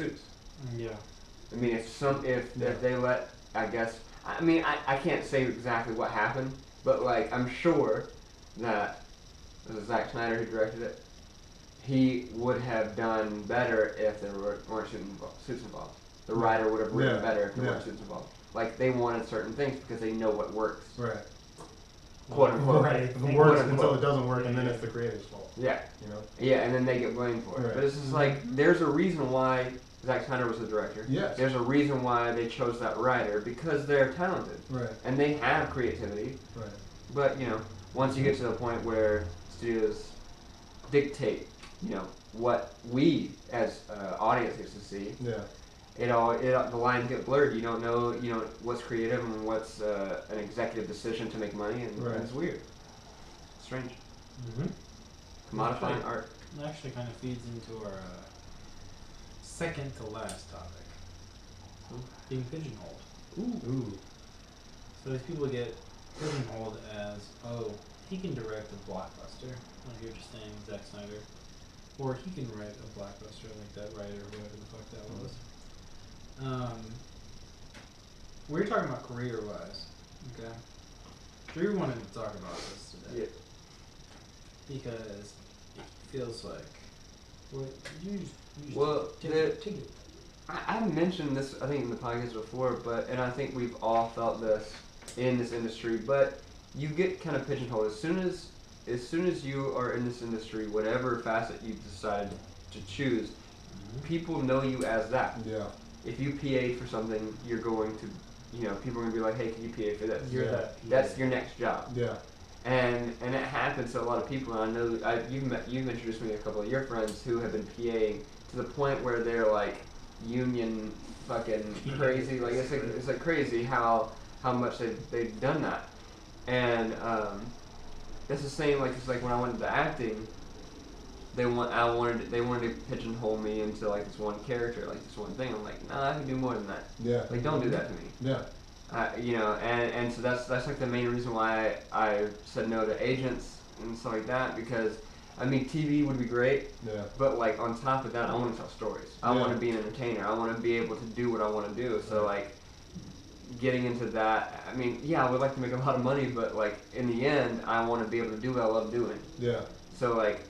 Suits. Yeah. I mean, if they let, I guess, I mean, I can't say exactly what happened, but like I'm sure that it was Zack Snyder who directed it. He would have done better if there weren't suits involved. The writer would have written better if there weren't suits involved. Like they wanted certain things because they know what works. Right. Quote unquote. Right. If it works until it doesn't work, and then it's the creator's fault. Yeah. You know. Yeah, and then they get blamed for it. Right. But it's just like there's a reason why Zack Snyder was the director. Yes. There's a reason why they chose that writer because they're talented. Right. And they have creativity. Right. But once you get to the point where studios dictate, what we as audience gets to see. Yeah. The lines get blurred. You don't know, what's creative and what's an executive decision to make money, and it's weird. Strange. Commodifying art. It actually kind of feeds into our second to last topic. Being pigeonholed. Ooh. So these people get pigeonholed as, oh, he can direct a blockbuster, like you're just saying, Zack Snyder. Or he can write a blockbuster like that writer or whatever the fuck that was. We're talking about career-wise, okay? Drew wanted to talk about this today. Yeah. Because it feels like... I mentioned this, I think, in the podcast before, and I think we've all felt this in this industry, but you get kind of pigeonholed. As soon as you are in this industry, whatever facet you decide to choose, people know you as that. Yeah. If you PA for something, you're going to, people are going to be like, hey, can you PA for this? You're that PA. That's your next job. Yeah. And it happens to a lot of people, and I know you've introduced me to a couple of your friends who have been PAing to the point where they're like union fucking crazy. Like it's like crazy how much they've done that. And it's the same it's like when I went into acting, they wanted to pigeonhole me into like this one character, like this one thing. I'm like, nah, I can do more than that. Yeah. Like don't do that to me. Yeah. And so that's like the main reason why I said no to agents and stuff like that, because I mean TV would be great, but like on top of that, I want to tell stories. I want to be an entertainer. I want to be able to do what I want to do. So like getting into that, I mean, yeah, I would like to make a lot of money, but like in the end, I want to be able to do what I love doing. Yeah. So like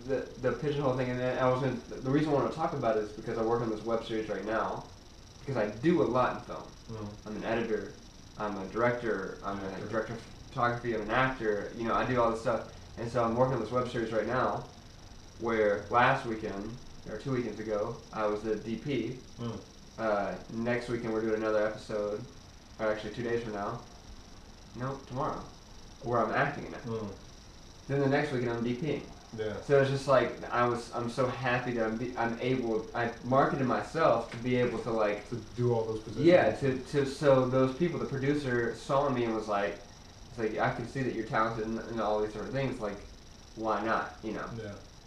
the pigeonhole thing, and then the reason I want to talk about it is because I work on this web series right now, because I do a lot in film. I'm an editor, I'm a director, I'm a director of photography, I'm an actor, I do all this stuff. And so I'm working on this web series right now, where last weekend, or 2 weekends ago, I was the DP. Next weekend we're doing another episode, or actually 2 days from now, no, tomorrow, where I'm acting in it. Then the next weekend I'm DPing. Yeah. So it's just like I'm so happy that I marketed myself to be able to like to do all those positions. Yeah, so those people, the producer saw me and was like, it's like I can see that you're talented in all these sort of things. Like, why not? Yeah.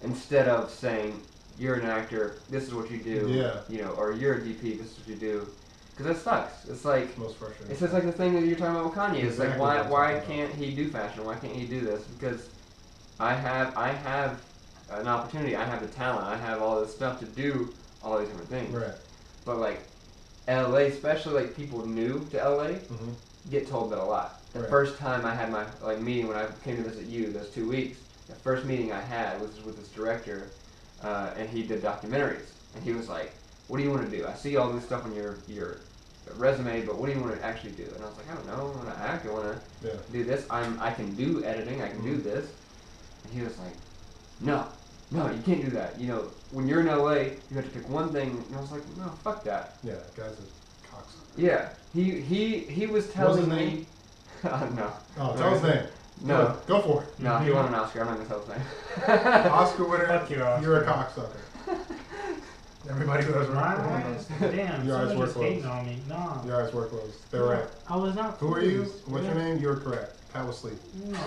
Instead of saying you're an actor, this is what you do. Yeah. Or you're a DP, this is what you do. Because that sucks. It's like it's most frustrating. It's just like the thing that you're talking about with Kanye. It's like why can't he do fashion? Why can't he do this? Because I have an opportunity. I have the talent. I have all this stuff to do all these different things. Right. But like LA, especially like people new to LA, get told that a lot. The first time I had my meeting when I came to visit you, those 2 weeks, the first meeting I had was with this director, and he did documentaries. And he was like, "What do you want to do? I see all this stuff on your resume, but what do you want to actually do?" And I was like, "I don't know. I want to act. I want to do this. I can do editing. I can do this." And he was like, no, you can't do that. When you're in LA, you have to pick one thing. And I was like, no, fuck that. Yeah, guy's a cocksucker. Yeah, he was telling me. No. Oh, tell his name. No. Go for it. No, he won an Oscar. I'm not gonna tell his name. Oscar winner. Fuck you, Oscar. You're a cocksucker. Everybody who has damn, your eyes were closed. On me. No. Your eyes were closed. They're right. I was not. Who are you? What's your name? You're correct. Pat was asleep. No.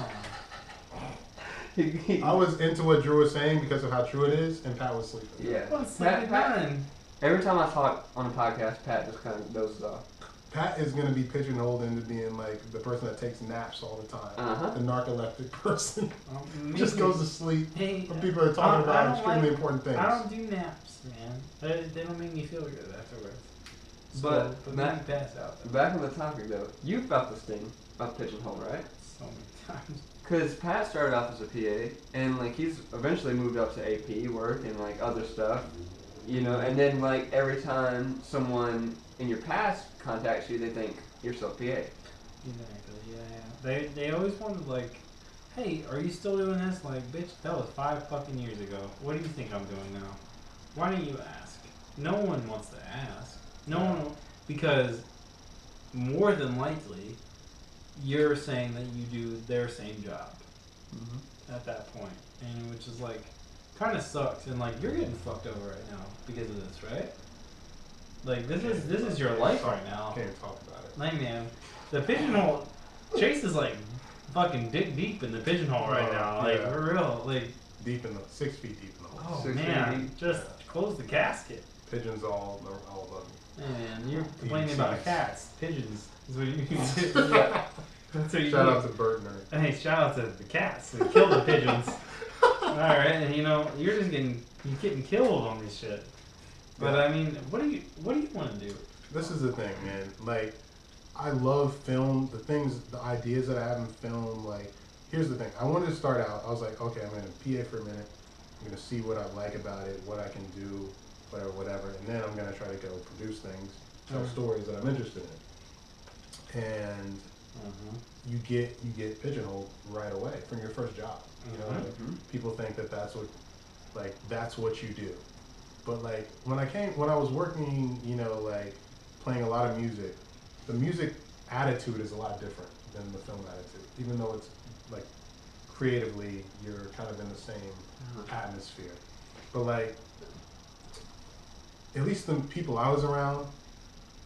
I was into what Drew was saying because of how true it is, and Pat was sleeping. Yeah. Pat, every time I talk on a podcast, Pat just kind of dozes off. Pat is gonna be pigeonholed into being like the person that takes naps all the time, the narcoleptic person. Just goes to sleep when people are talking about extremely important things. I don't do naps, man. They don't make me feel good afterwards. So, but pass out. Back on the topic though, you felt this thing about pigeonhole, right? So many times. Cause Pat started off as a PA, and like he's eventually moved up to AP work and like other stuff, you know. And then like every time someone in your past contacts you, they think you're still PA. Exactly. Yeah. They always wanted like, hey, are you still doing this? Like, bitch, that was 5 fucking years ago. What do you think I'm doing now? Why don't you ask? No one wants to ask. No one, because more than likely, you're saying that you do their same job at that point, and which is like, kind of sucks, and like you're getting fucked over right now because of this, right? Like this is your life right now. Can't talk about it. Like man, the pigeonhole, Chase is like fucking dick deep in the pigeonhole right now. Like for real, like deep in the 6 feet deep in the hole. Oh man, just close the casket. Pigeons all above me. Man, you're complaining about cats. Pigeons is what you do. That's what you shout do. out to Bird Nerd. Hey, shout out to the cats who kill the pigeons. Alright, and you know, you're getting killed on this shit. But I mean, what do you want to do? This is the thing, man. Like, I love film. The ideas that I have in film. Like, here's the thing. I wanted to start out. I was like, okay, I'm gonna PA for a minute. I'm gonna see what I like about it, what I can do, whatever. And then I'm gonna try to go produce things, tell stories that I'm interested in. And you get pigeonholed right away from your first job. You know, like, people think that that's what you do. But like when I was working, you know, like playing a lot of music, the music attitude is a lot different than the film attitude. Even though it's like creatively you're kind of in the same atmosphere. But like at least the people I was around,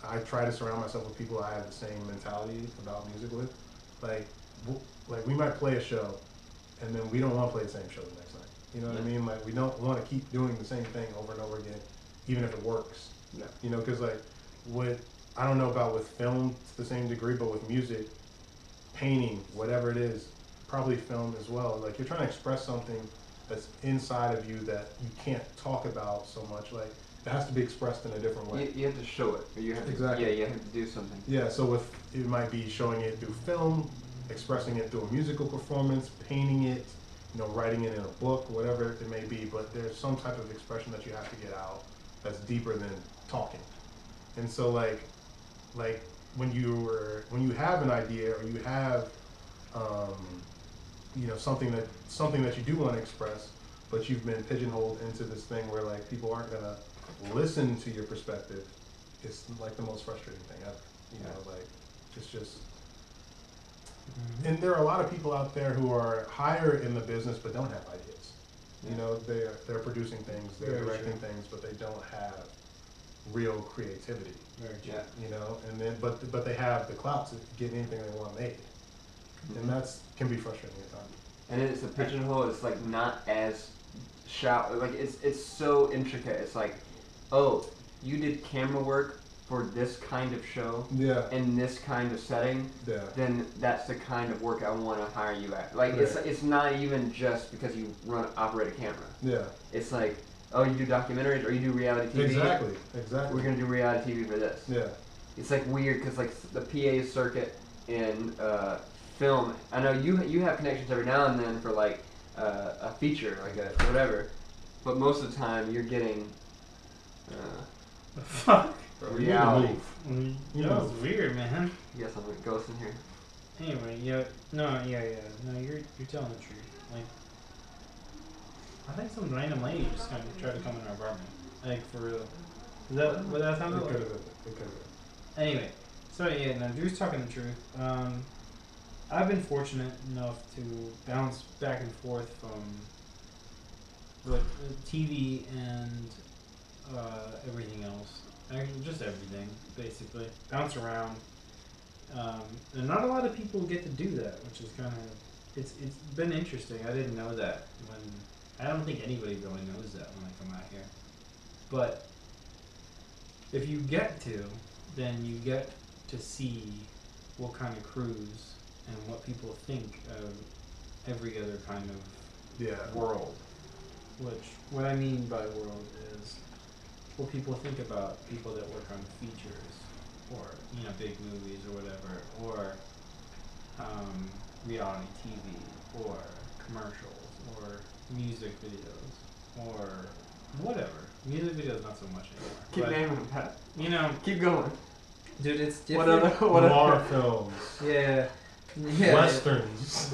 I try to surround myself with people I have the same mentality about music with. Like we might play a show, and then we don't want to play the same show the next night. You know what I mean? Like we don't want to keep doing the same thing over and over again, even if it works. Yeah. You know, because like I don't know about with film to the same degree, but with music, painting, whatever it is, probably film as well. Like you're trying to express something that's inside of you that you can't talk about so much. Like it has to be expressed in a different way. You have to show it. Or you have to, exactly. Yeah, you have to do something. Yeah, so it might be showing it through film, expressing it through a musical performance, painting it, you know, writing it in a book, whatever it may be. But there's some type of expression that you have to get out that's deeper than talking. And so like when you have an idea or you have you know something that you do want to express, but you've been pigeonholed into this thing where like people aren't gonna listen to your perspective, it's like the most frustrating thing ever. You know, like it's just and there are a lot of people out there who are higher in the business but don't have ideas. You know, they're producing things, they're directing things, but they don't have real creativity. You know, and then but they have the clout to get anything they want made. And that's can be frustrating at times. And it's a pigeonhole. It's like not as like it's so intricate. It's like, oh, you did camera work for this kind of show, in this kind of setting, then that's the kind of work I want to hire you at. Like it's not even just because you operate a camera. Yeah. It's like, oh, you do documentaries or you do reality TV. Exactly. We're gonna do reality TV for this. Yeah. It's like weird because like the PA circuit in film. I know you have connections every now and then for like a feature, like a whatever, but most of the time you're getting fuck reality. You know, it's weird, man. You got some ghosts in here. Anyway, no, you're telling the truth. Like, I think some random lady just kind of tried to come in our apartment. Like, for real. Is that what that sounded like? It could have been. Anyway, so yeah, no, Drew's talking the truth. I've been fortunate enough to bounce back and forth from TV and everything else. Actually, just everything, basically. Bounce around. And not a lot of people get to do that, which is kind of... It's been interesting. I didn't know that I don't think anybody really knows that when I come out here. But if you get to, then you get to see what kind of crews and what people think of every other kind of world. Which, what I mean by world is what people think about people that work on features, or, you know, big movies or whatever, or reality TV, or commercials, or music videos, or whatever. Music videos not so much anymore. Keep naming them, Pat. You know, keep going. Dude, it's different. What other films? Yeah. Westerns.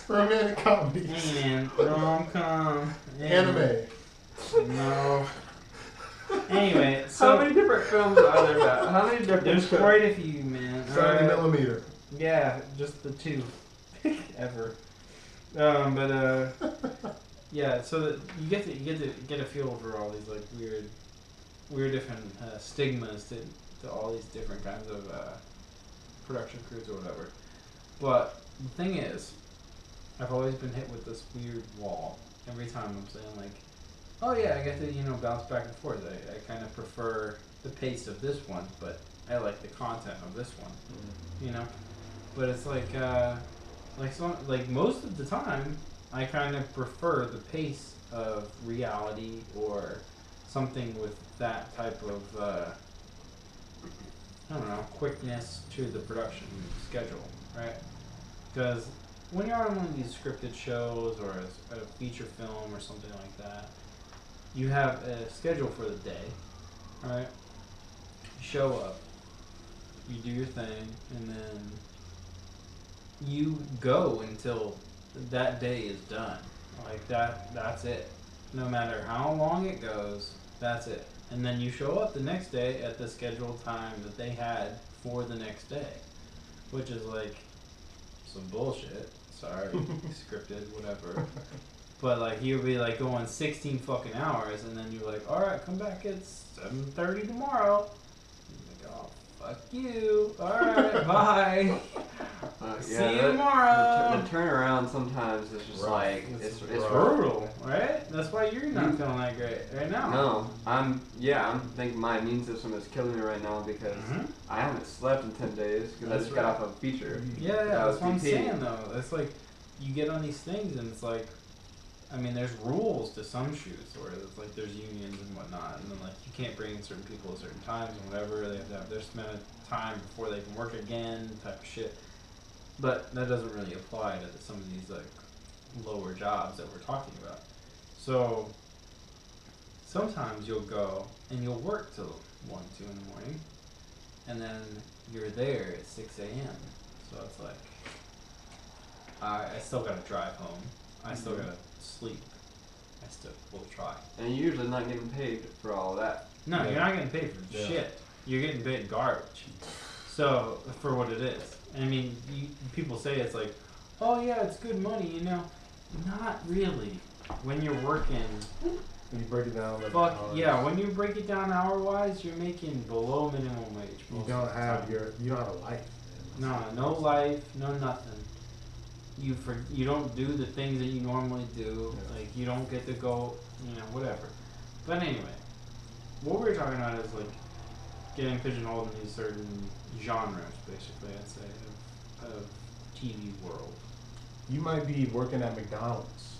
Romantic comedies. Hey man, rom-com. Anime. No. Anyway, so how many different films are there, Pat? How many different There's quite a few, man. 70mm. Yeah, just the two. Ever. Yeah, so that you get to get a feel for all these like weird different stigmas to all these different kinds of production crews or whatever. But the thing is, I've always been hit with this weird wall every time I'm saying like, oh yeah, I get to, you know, bounce back and forth. I kind of prefer the pace of this one, but I like the content of this one. Mm-hmm. You know, but it's like most of the time, I kind of prefer the pace of reality or something with that type of I don't know, quickness to the production schedule, right? Because when you're on one of these scripted shows or a feature film or something like that, you have a schedule for the day, right? You show up, you do your thing, and then you go until that day is done. Like that's it. No matter how long it goes, that's it. And then you show up the next day at the scheduled time that they had for the next day, which is like some bullshit. Sorry, scripted, whatever. But like you'll be like going 16 fucking hours, and then you're like, all right, come back at 7:30 tomorrow. You're like, oh fuck you. All right, bye. See you tomorrow. The turnaround sometimes is just like it's brutal, right? That's why you're not feeling that great right now. No, I'm thinking my immune system is killing me right now because I haven't slept in 10 days because I just got off a feature. Yeah, that's what I'm saying though. It's like you get on these things and it's like, I mean, there's rules to some shoots where it's like there's unions and whatnot, and then like you can't bring in certain people at certain times and whatever. They have to have their amount of time before they can work again, type of shit. But that doesn't really apply to some of these like lower jobs that we're talking about. So sometimes you'll go and you'll work till 1, 2 in the morning, and then you're there at 6 a.m. So it's like I still gotta drive home. I still gotta sleep. I still will try. And you're usually not getting paid for all that. No, you're not getting paid for shit. You're getting paid garbage. So for what it is. I mean, people say it's like, oh yeah, it's good money, you know. Not really. When you're working. When you break it down. When you break it down hour-wise, you're making below minimum wage. You don't have a life. No life, no nothing. You don't do the things that you normally do. Yeah. Like you don't get to go, you know, whatever. But anyway, what we're talking about is like getting pigeonholed in these certain genres, basically, I'd say, of TV world. You might be working at McDonald's.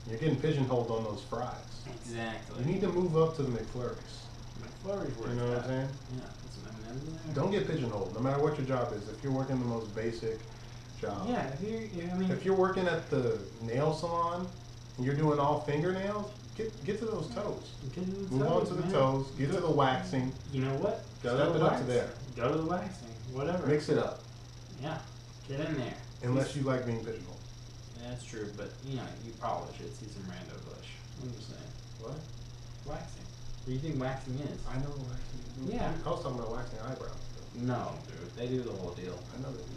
You're getting pigeonholed on those fries. Exactly. You need to move up to the McFlurries. McFlurries work. You know what I'm saying? Yeah. Put some M&Ms in there. Don't get pigeonholed, no matter what your job is. If you're working the most basic job. Yeah, if you're working at the nail salon and you're doing all fingernails, get to those toes. Move on to the toes. Get to the waxing. You know what? Step it up to there. Go to the waxing. Whatever. Mix it up. Yeah. Get in there. Unless you like being pigeonholed. Yeah, that's true, but you know, you probably should see some rando bush. I'm just saying. What? Waxing. What do you think waxing is? I know what waxing is. Yeah. I was talking about waxing eyebrows. No, dude. They do the whole deal. I know they do.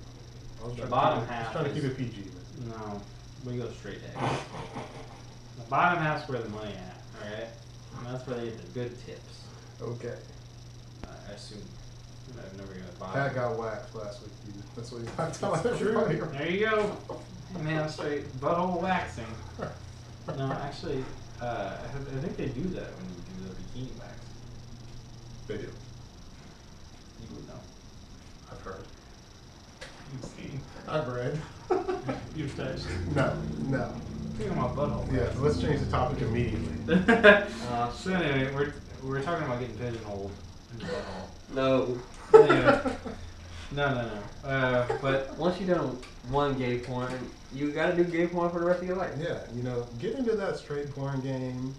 The bottom half. Just trying to keep it PG. No, we go straight to X. The bottom half's where the money at, alright? And that's where they get the good tips. Okay. I assume. I've never got a bottom. Pat got waxed last week. That's what he's not telling everybody. There you go. Man, straight butthole waxing. No, actually, I think they do that when you do the bikini waxing. They do. You would know. I heard. You've seen. I've read. You've touched. No. Think of my butthole. Yeah, so let's change the topic immediately. So anyway, we're talking about getting pigeonholed in the butthole. No. Anyway. No. But once you've done one gay porn, you gotta do gay porn for the rest of your life. Yeah, get into that straight porn game.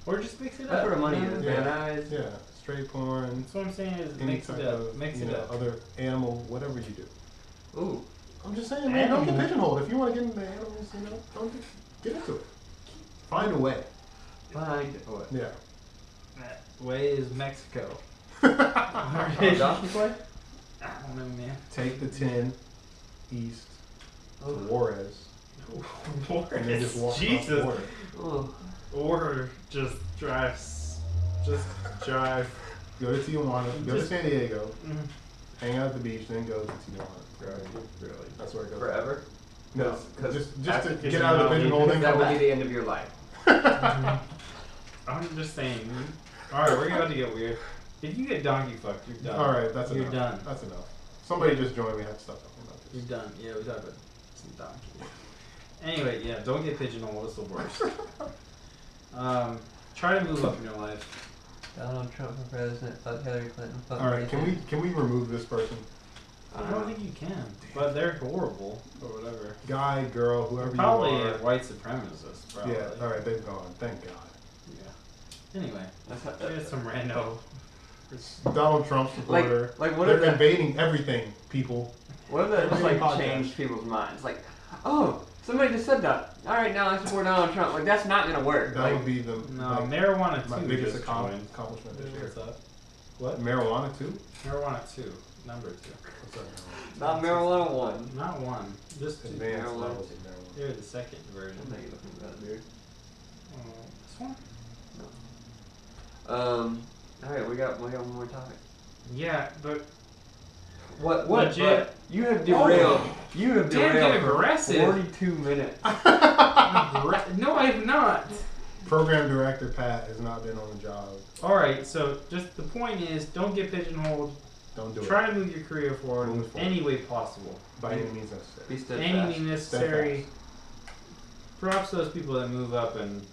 Or just mix it up. That's where the money is, man. Yeah, straight porn. That's what I'm saying is Any mix type it up. of, Mix it up. other animal, whatever you do. Ooh. I'm just saying, man, don't get pigeonholed. If you want to get into animals, don't get into it. Find a way. Find a way. Yeah. That way is Mexico. Donkey play? I don't know, man. Take the 10 east to Juarez. And then just walk across the border. Oh. Or just drive. Go to Tijuana. Go to San Diego. Hang out at the beach, then go to Tijuana. Really? That's where it goes. Forever? No, Because just to get out of the pigeonhole and that go would be back. the end of your life. I'm just saying. Alright, we're about to get weird. If you get donkey fucked, you're done. Alright, that's You're enough. done. That's enough. Somebody just joined. We have to stop talking about You're this. done. Yeah, we talked about some donkey. Anyway, yeah, don't get pigeonholed. It's the worst. Try to move up in your life. Donald Trump for president, fuck Hillary Clinton, fuck Alright, can we remove this person? I don't think you can, but they're horrible or whatever. Guy, girl, whoever Probably you are. a white supremacist. Probably. Yeah, alright, they've gone. Thank God. Yeah. Anyway, here's some rando. Donald Trump supporter. Like what They're if invading everything, people. what if that just like Podcast. changed people's minds? Like, oh, somebody just said that. All right, now I support Donald Trump. Like that's not gonna work. That Like, would be the No, marijuana my 2 biggest just joined. accomplishment this year. What's up? What? Marijuana too? Marijuana 2. Number 2. What's up? not marijuana one. Not 1. Just 2. Advanced Marijuana. levels of marijuana. They're the second version. I'm not looking at that, dude. This one? All right, we got one more topic. Yeah, but What? Legit. But you have derailed. You have Damn, derailed get for aggressive. 42 minutes. no, I have not. Program director Pat has not been on the job. Alright, so just the point is, don't get pigeonholed. Don't do Try to move your career forward Move in forward. any way possible. it. By any means necessary. Be steadfast. Any means necessary. Steadfast. Props to those people that move up and